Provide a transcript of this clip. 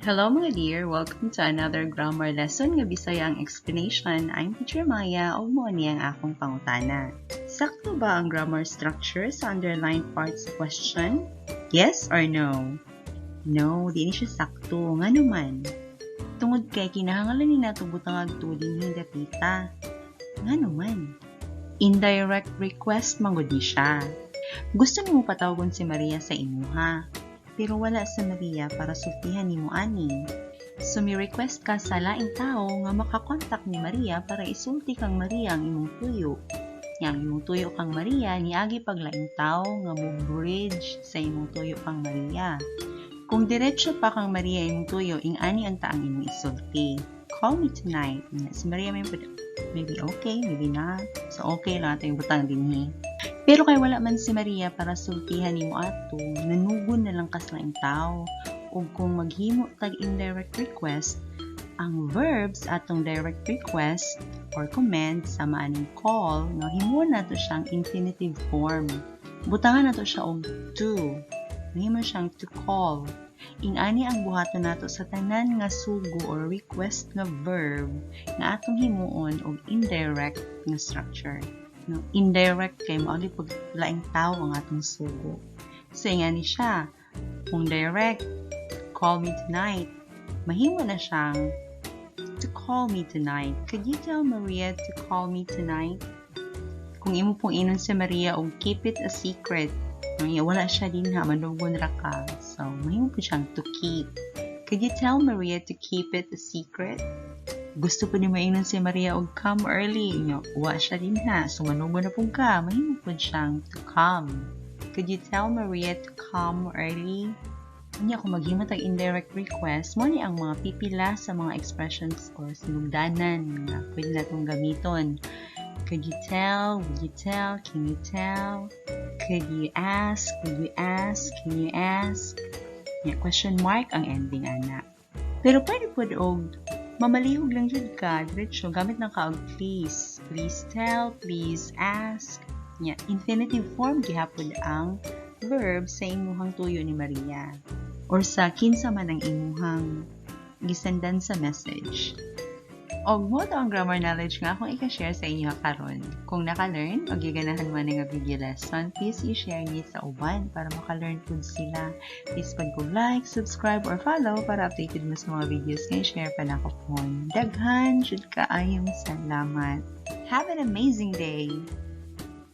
Hello mga dear! Welcome to another grammar lesson nga Bisaya ang explanation. I'm Teacher Maya o mo niya ang akong pangutana. Sakto ba ang grammar structure sa underlined parts sa question? Yes or no? No, di siya sakto. Nga naman. Tungod kay kinahanglan ni nato butang agtulin hindi dapita. Nga naman. Indirect request manggod ni siya. Gusto mo patawagon si Maria sa imuha. Pero wala sa Maria para sultihan ni mo ani. So may request ka sa laing tao nga makakontak ni Maria para isulti kang Maria ang imong tuyo. Yang imong tuyo kang Maria niagi paglaing tao nga mo bridge sa imong tuyo kang Maria. Kung diretso pa kang Maria imong tuyo, ing-ani ang taang imong isulti. Call me tonight. Si Maria maybe okay, maybe not. So okay lang ato yung butang dinhi. Pero kay wala man si Maria para sultihan nimo ato, nanugon na lang kas laing tao. Ug kung maghimo tag indirect request, ang verbs atong direct request or command sa maaning call, nga himo nato siyang infinitive form. Butangan nato siya og to. Mahimo siyang to call. Ing-ani ang buhaton nato sa tanan nga sugo or request nga verb nga atong himuon og indirect nga structure. No, indirect kay mauli pag laing tao ang atong sugo. So ingani siya, kung direct, call me tonight, mahimo na siyang to call me tonight. Could you tell Maria to call me tonight? Kung imo pong inon si Maria og keep it a secret, wala siya din ha, manugon ra ka. So mahimo po siyang to keep. Could you tell Maria to keep it a secret? Gusto po ni mainon si Maria og come early. Wa siya din ha. So, manubo na po ka. Mahimo po siyang to come. Could you tell Maria to come early? Kanya kung maghimot ang indirect request, mo ni ang mga pipila sa mga expressions or sinugdanan na pwede natong gamiton. Could you tell? Would you tell? Can you tell? Could you ask? Would you ask? Can you ask? Question mark ang ending, ana. Pero pwede po og mamalihog lang dyan ka, diretso, gamit ng kaog please. Please tell, please ask. Infinitive form gihapon ang verb sa imuhang tuyo ni Maria. Or sa kinsa man ang imuhang gisendan sa message. Og mo ang grammar knowledge nga akong i-share sa inyo karon. Kung naka-learn o giganahan man nga video lesson, please i-share niyo sa uban para maka-learn po sila. Please pag-like, subscribe, or follow para updated mo sa mga videos nga i-share pa na ko po. Daghan, should kaayong salamat. Have an amazing day!